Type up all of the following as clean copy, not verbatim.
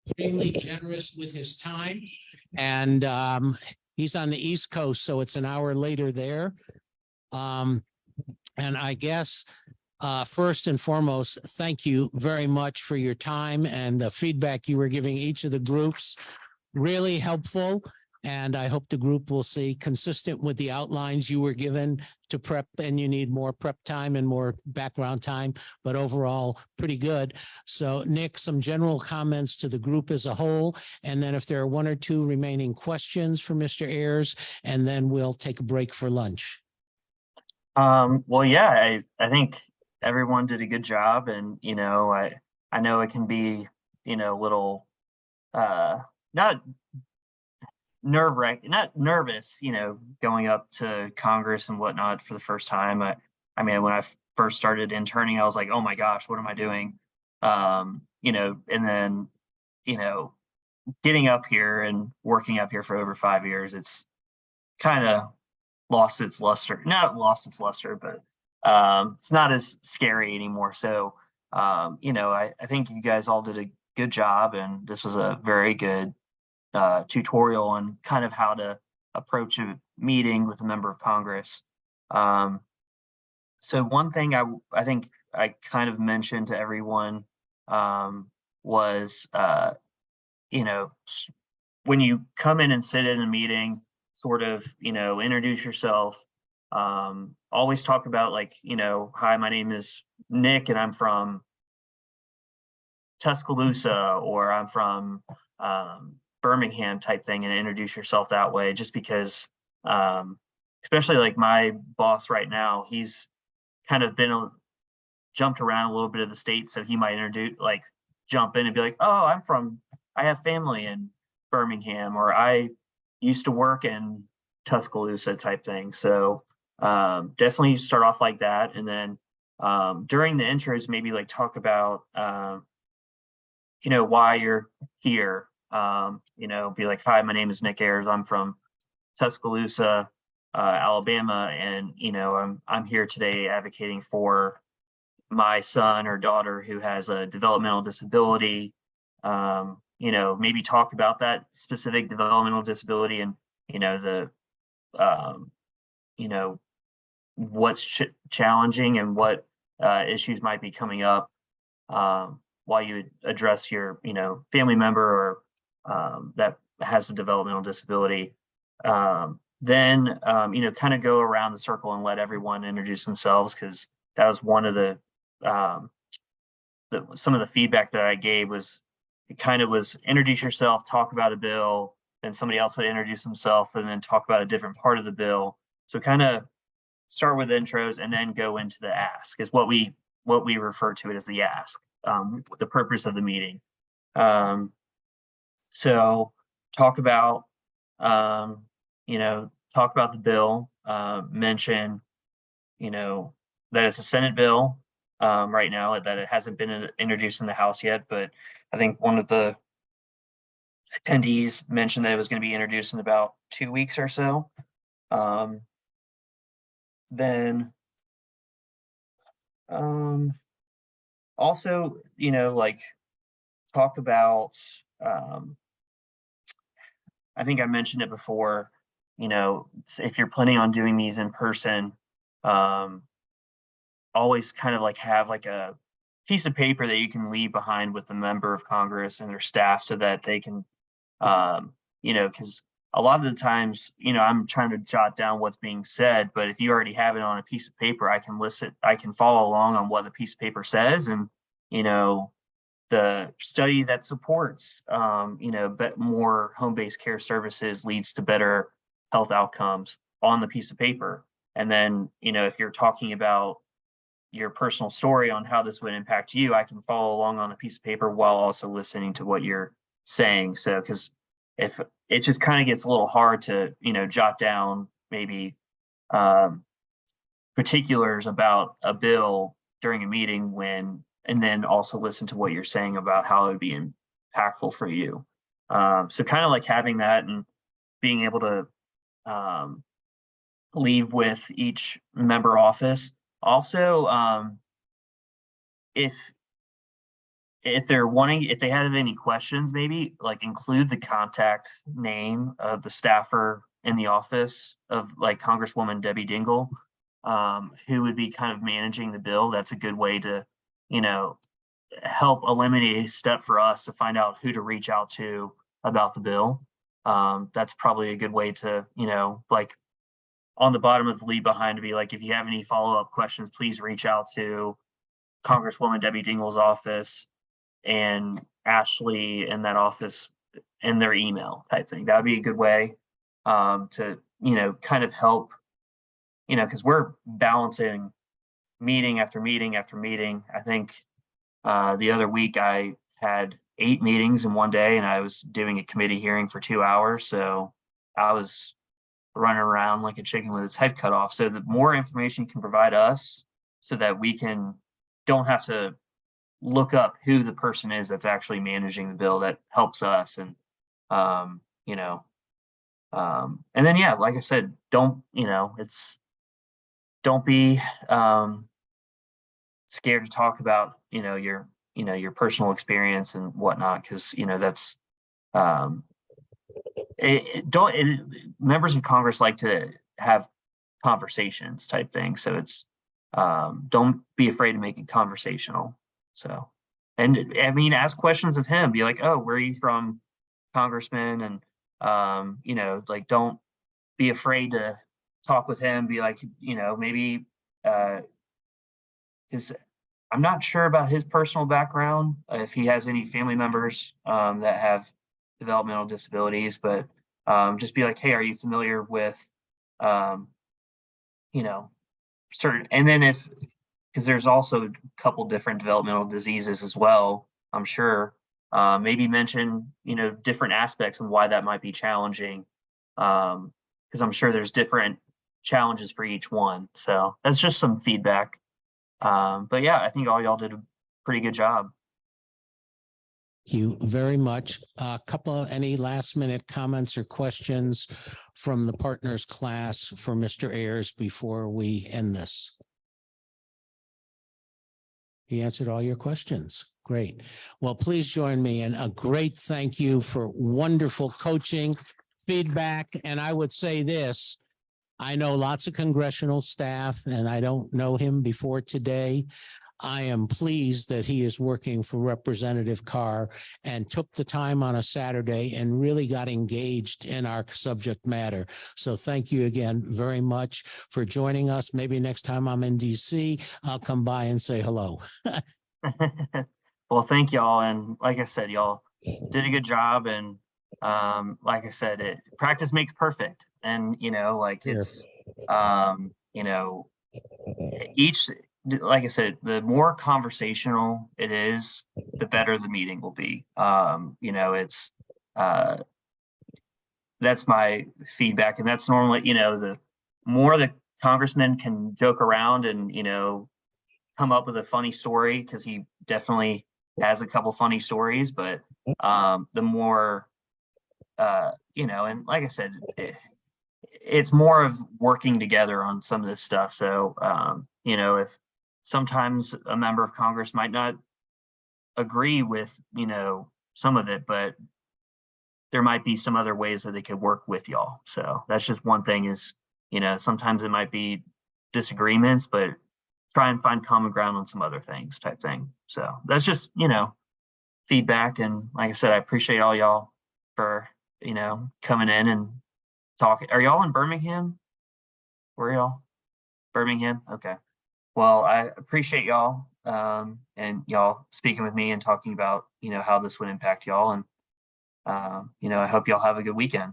extremely generous with his time. And he's on the East Coast, so it's an hour later there. And I guess first and foremost, thank you very much for your time and the feedback you were giving each of the groups. Really helpful. And I hope the group will see consistent with the outlines you were given to prep, and you need more prep time and more background time, but overall pretty good. So Nick, some general comments to the group as a whole, and then if there are one or two remaining questions for Mr. Ayers, and then we'll take a break for lunch. Well, yeah, I think everyone did a good job, and I know it can be a little not nerve-wracking, not nervous, going up to Congress and whatnot for the first time. I mean, when I first started interning, I was like, oh my gosh, what am I doing? And then, getting up here and working up here for over 5 years, it's kind of lost its luster. Not lost its luster, but it's not as scary anymore. So, I think you guys all did a good job, and this was a very good tutorial on kind of how to approach a meeting with a member of Congress. So one thing I think I kind of mentioned to everyone was, when you come in and sit in a meeting, sort of, introduce yourself. Always talk about like, hi, my name is Nick and I'm from Tuscaloosa, or I'm from Birmingham type thing, and introduce yourself that way, just because especially like my boss right now, he's kind of been jumped around a little bit of the state, so he might jump in and be like, oh, I have family in Birmingham, or I used to work in Tuscaloosa type thing. So definitely start off like that, and then during the intros, maybe like talk about why you're here. Be like, hi, my name is Nick Ayers. I'm from Tuscaloosa, Alabama, and I'm here today advocating for my son or daughter who has a developmental disability. Maybe talk about that specific developmental disability, and what's challenging and what issues might be coming up while you address your family member or that has a developmental disability. Then kind of go around the circle and let everyone introduce themselves, because that was one of the some of the feedback that I gave was, it kind of was introduce yourself, talk about a bill, then somebody else would introduce themselves and then talk about a different part of the bill. So kind of start with intros and then go into the ask, is what we refer to it as the ask, the purpose of the meeting. So talk about the bill, mention that it's a Senate bill right now, that it hasn't been introduced in the House yet, but I think one of the attendees mentioned that it was going to be introduced in about 2 weeks or so. Then also, talk about, I think I mentioned it before, if you're planning on doing these in person, always kind of have a piece of paper that you can leave behind with the member of Congress and their staff, so that they can, because a lot of the times, I'm trying to jot down what's being said, but if you already have it on a piece of paper, I can follow along on what the piece of paper says, and, the study that supports, more home-based care services leads to better health outcomes on the piece of paper. And then, if you're talking about your personal story on how this would impact you, I can follow along on a piece of paper while also listening to what you're saying. So, because if it just kind of gets a little hard to, jot down maybe particulars about a bill during a meeting and then also listen to what you're saying about how it would be impactful for you. So kind of having that and being able to leave with each member office. Also, if if they're wanting, if they have any questions, maybe like include the contact name of the staffer in the office of like Congresswoman Debbie Dingle, who would be kind of managing the bill. That's a good way to, you know, help eliminate a step for us to find out who to reach out to about the bill. That's probably a good way to, you know, like on the bottom of the leave behind to be like, if you have any follow-up questions, please reach out to Congresswoman Debbie Dingle's office and Ashley in that office in their email type thing. That would be a good way to, you know, kind of help, you know, because we're balancing meeting after meeting after meeting. I think the other week I had 8 meetings in one day and I was doing a committee hearing for 2 hours. So I was running around like a chicken with its head cut off. So the more information you can provide us so that we can don't have to look up who the person is that's actually managing the bill, that helps us. And you know, and then yeah, like I said, don't, you know, don't be scared to talk about, you know, your personal experience and whatnot, because you know that's um don't members of Congress like to have conversations type thing. So it's don't be afraid to make it conversational. So, and I mean, ask questions of him. Be like, "Oh, where are you from, Congressman?" And you know, like, don't be afraid to talk with him. Be like, you know, maybe his. I'm not sure about his personal background, if he has any family members that have developmental disabilities, but just be like, "Hey, are you familiar with, um, you know, certain?" And then if because there's also a couple different developmental diseases as well, I'm sure. Maybe mention, you know, different aspects and why that might be challenging, because I'm sure there's different challenges for each one. So that's just some feedback. But yeah, I think all y'all did a pretty good job. Thank you very much. A couple of any last minute comments or questions from the partners class for Mr. Ayers before we end this? He answered all your questions. Great. Well, please join me in a great thank you for wonderful coaching, feedback. And I would say this, I know lots of congressional staff and I don't know him before today. I am pleased that he is working for Representative Carr and took the time on a Saturday and really got engaged in our subject matter. So thank you again very much for joining us. Maybe next time I'm in DC, I'll come by and say hello. Well, thank y'all. And like I said, y'all did a good job. And like I said, practice makes perfect. And, you know, like it's, you know, each, like I said, the more conversational it is, the better the meeting will be. You know, it's, uh, that's my feedback. And that's normally, you know, the more the congressman can joke around and, you know, come up with a funny story, because he definitely has a couple funny stories, but the more you know, and like I said, it's more of working together on some of this stuff. So you know, if sometimes a member of Congress might not agree with, you know, some of it, but there might be some other ways that they could work with y'all. So that's just one thing is, you know, sometimes it might be disagreements, but try and find common ground on some other things type thing. So that's just, you know, feedback. And like I said, I appreciate all y'all for, you know, coming in and talking. Are y'all in Birmingham? Where y'all? Birmingham? Okay. Well, I appreciate y'all and y'all speaking with me and talking about, you know, how this would impact y'all. And, you know, I hope y'all have a good weekend.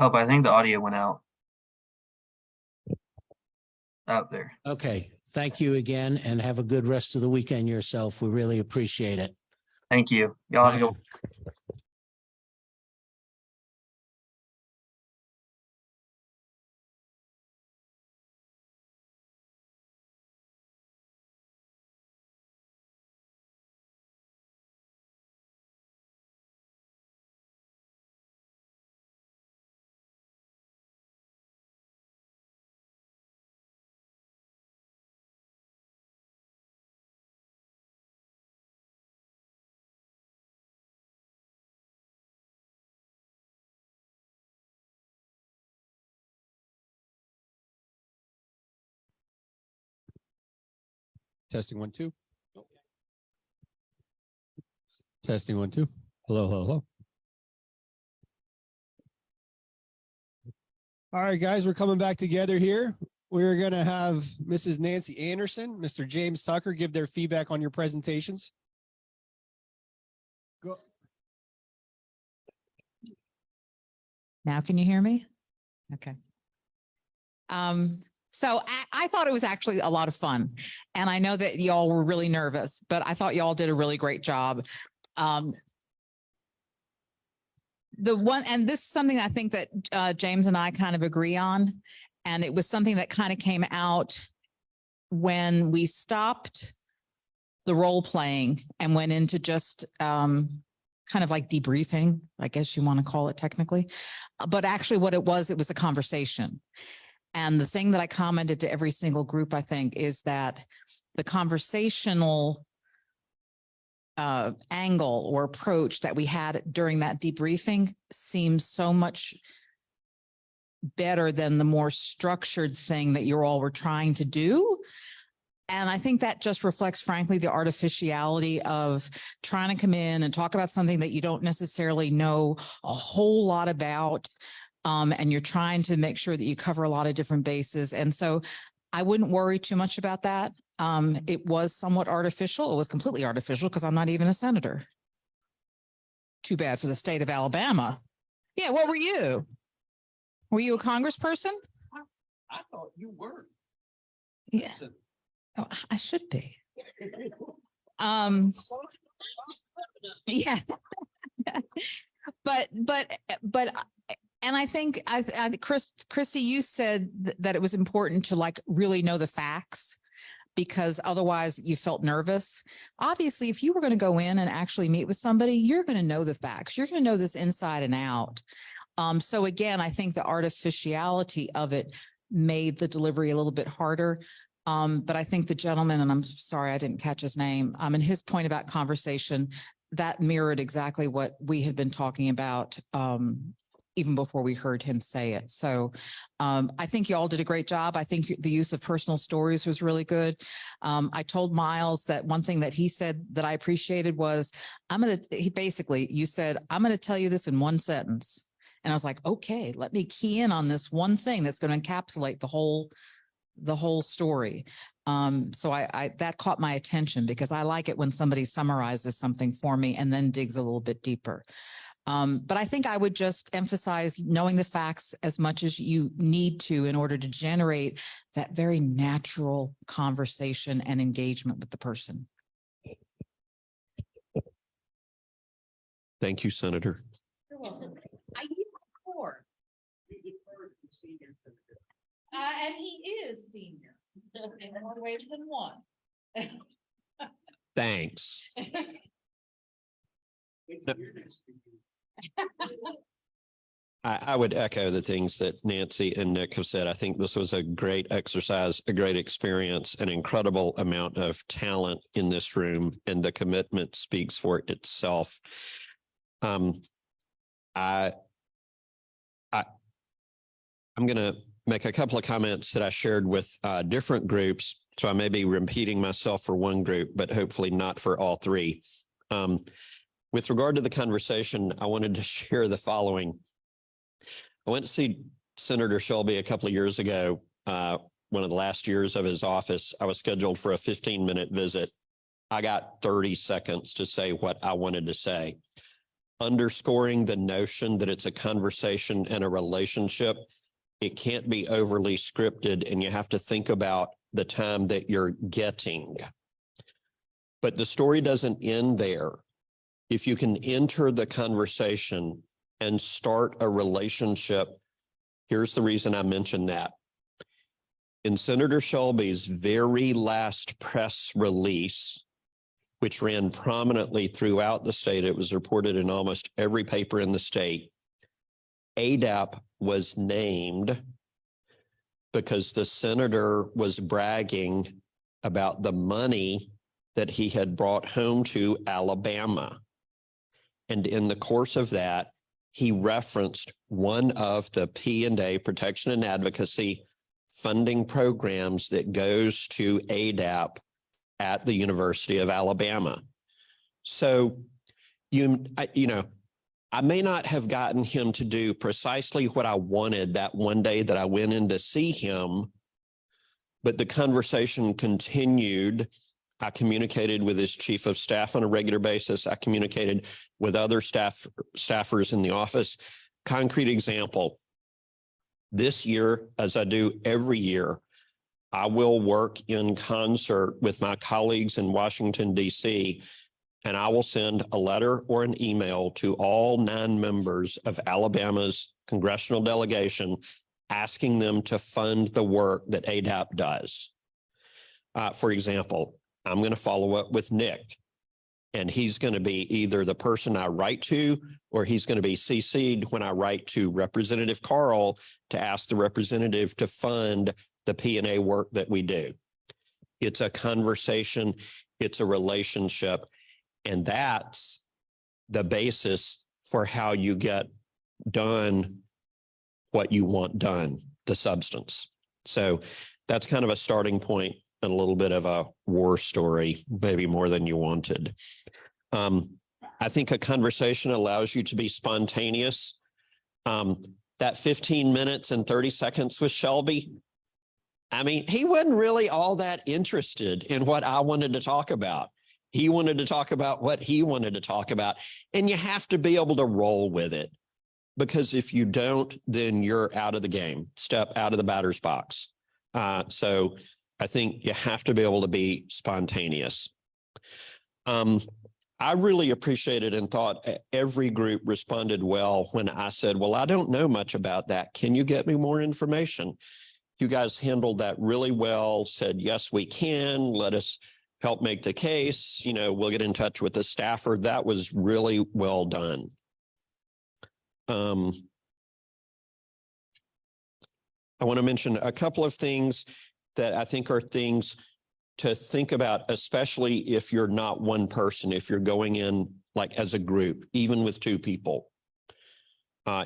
I think the audio went out. Out there. Okay. Thank you again and have a good rest of the weekend yourself. We really appreciate it. Thank you. Y'all have a good Testing 1, 2. Testing 1, 2. Hello, hello, hello. All right, guys, we're coming back together here. We're going to have Mrs. Nancy Anderson, Mr. James Tucker give their feedback on your presentations. Go. Now, can you hear me? Okay. So I thought it was actually a lot of fun. And I know that y'all were really nervous, but I thought y'all did a really great job. And this is something I think that James and I kind of agree on. And it was something that kind of came out when we stopped the role playing and went into just kind of like debriefing, I guess you want to call it technically. But actually what it was a conversation. And the thing that I commented to every single group, I think, is that the conversational angle or approach that we had during that debriefing seems so much better than the more structured thing that you all were trying to do. And I think that just reflects, frankly, the artificiality of trying to come in and talk about something that you don't necessarily know a whole lot about. And you're trying to make sure that you cover a lot of different bases. And so I wouldn't worry too much about that. It was somewhat artificial. It was completely artificial because I'm not even a senator. Too bad for the state of Alabama. Yeah, what were you? Were you a congressperson? I thought you were. Yeah. Oh, I should be. Yeah. But and I think Christy, you said that it was important to like really know the facts because otherwise you felt nervous. Obviously, if you were going to go in and actually meet with somebody, you're going to know the facts. You're going to know this inside and out. So again, I think the artificiality of it made the delivery a little bit harder. But I think the gentleman, and I'm sorry, I didn't catch his name, and his point about conversation, that mirrored exactly what we had been talking about even before we heard him say it. So I think you all did a great job. I think the use of personal stories was really good. I told Miles that one thing that he said that I appreciated was, you said, I'm going to tell you this in one sentence. And I was like, okay, let me key in on this one thing that's going to encapsulate the whole story. So I that caught my attention because I like it when somebody summarizes something for me and then digs a little bit deeper. But I think I would just emphasize knowing the facts as much as you need to in order to generate that very natural conversation and engagement with the person. Thank you, Senator. You're welcome. I use the core. And he is senior in more ways than one. Thanks. I would echo the things that Nancy and Nick have said. I think this was a great exercise, a great experience, an incredible amount of talent in this room, and the commitment speaks for itself. I'm going to make a couple of comments that I shared with different groups. So I may be repeating myself for one group, but hopefully not for all three. With regard to the conversation, I wanted to share the following. I went to see Senator Shelby a couple of years ago, one of the last years of his office. I was scheduled for a 15-minute visit. I got 30 seconds to say what I wanted to say, underscoring the notion that it's a conversation and a relationship. It can't be overly scripted, and you have to think about the time that you're getting. But the story doesn't end there. If you can enter the conversation and start a relationship, here's the reason I mentioned that. In Senator Shelby's very last press release, which ran prominently throughout the state, it was reported in almost every paper in the state, ADAP was named because the senator was bragging about the money that he had brought home to Alabama. And in the course of that, he referenced one of the P&A, Protection and Advocacy, funding programs that goes to ADAP at the University of Alabama. So I may not have gotten him to do precisely what I wanted that one day that I went in to see him, but the conversation continued. I communicated with his chief of staff on a regular basis. I communicated with other staffers in the office. Concrete example, this year, as I do every year, I will work in concert with my colleagues in Washington, D.C., and I will send a letter or an email to all 9 members of Alabama's congressional delegation asking them to fund the work that ADAP does. For example, I'm going to follow up with Nick, and he's going to be either the person I write to, or he's going to be CC'd when I write to Representative Carl to ask the representative to fund the P&A work that we do. It's a conversation, it's a relationship, and that's the basis for how you get done what you want done, the substance. So that's kind of a starting point and a little bit of a war story, maybe more than you wanted. I think a conversation allows you to be spontaneous. That 15 minutes and 30 seconds with Shelby, I mean, he wasn't really all that interested in what I wanted to talk about. He wanted to talk about what he wanted to talk about. And you have to be able to roll with it, because if you don't, then you're out of the game, step out of the batter's box. So I think you have to be able to be spontaneous. I really appreciated and thought every group responded well when I said, well, I don't know much about that. Can you get me more information? You guys handled that really well, said, yes, we can. Let us help make the case. We'll get in touch with the staffer. That was really well done. I want to mention a couple of things that I think are things to think about, especially if you're not one person, if you're going in like as a group, even with 2 people.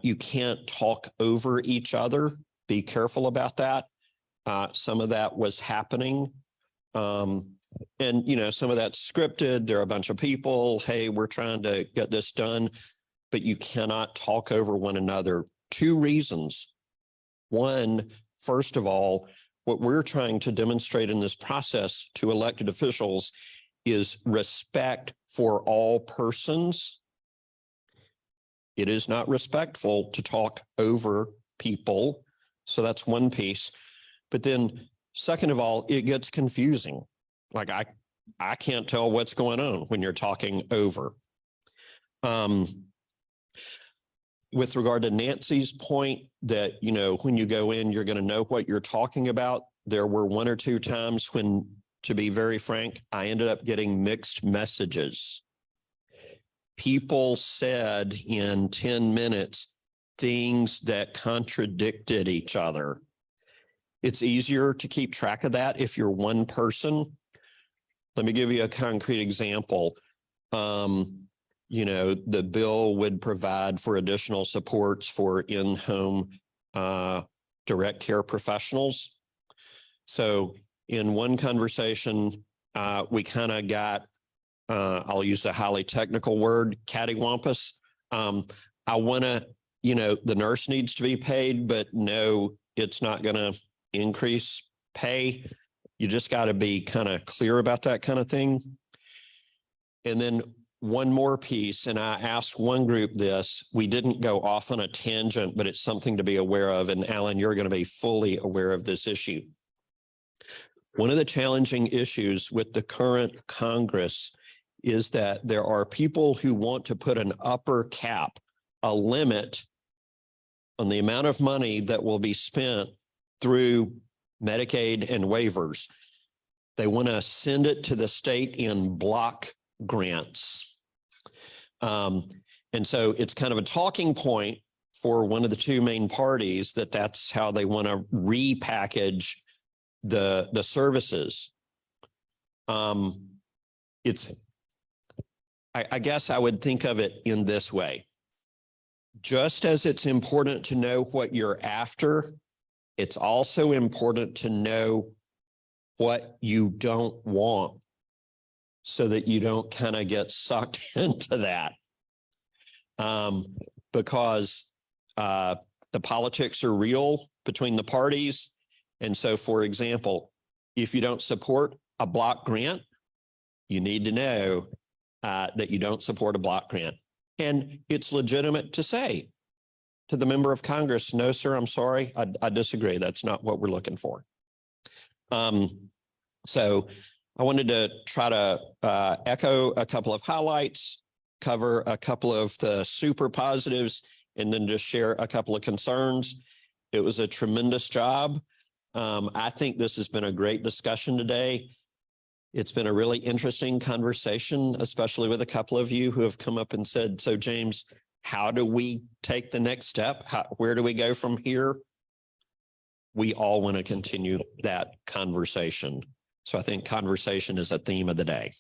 You can't talk over each other. Be careful about that. Some of that was happening. And, some of that's scripted. There are a bunch of people. Hey, we're trying to get this done, but you cannot talk over one another. 2 reasons. One, first of all, what we're trying to demonstrate in this process to elected officials is respect for all persons. It is not respectful to talk over people. So that's one piece. But then second of all, it gets confusing. Like I can't tell what's going on when you're talking over. With regard to Nancy's point that, when you go in, you're going to know what you're talking about. There were 1 or 2 times when, to be very frank, I ended up getting mixed messages. People said in 10 minutes things that contradicted each other. It's easier to keep track of that if you're one person. Let me give you a concrete example. The bill would provide for additional supports for in-home direct care professionals. So in one conversation, we kind of got, I'll use a highly technical word, cattywampus. I want to, the nurse needs to be paid, but no, it's not going to increase pay. You just got to be kind of clear about that kind of thing. And then one more piece, and I asked one group this, we didn't go off on a tangent, but it's something to be aware of. And Alan, you're going to be fully aware of this issue. One of the challenging issues with the current Congress is that there are people who want to put an upper cap, a limit on the amount of money that will be spent through Medicaid and waivers. They want to send it to the state in block grants. And so it's kind of a talking point for one of the 2 main parties that's how they want to repackage the services. I guess I would think of it in this way. Just as it's important to know what you're after, it's also important to know what you don't want so that you don't kind of get sucked into that. Because the politics are real between the parties. And so, for example, if you don't support a block grant, you need to know that you don't support a block grant. And it's legitimate to say to the member of Congress, no, sir, I'm sorry, I disagree. That's not what we're looking for. So I wanted to try to echo a couple of highlights, cover a couple of the super positives, and then just share a couple of concerns. It was a tremendous job. I think this has been a great discussion today. It's been a really interesting conversation, especially with a couple of you who have come up and said, so James, how do we take the next step? Where do we go from here? We all want to continue that conversation. So I think conversation is a theme of the day.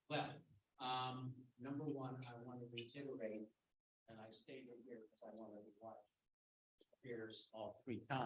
Well, number one, I want to reiterate, and I stated here because I wanted to watch appears all 3 times.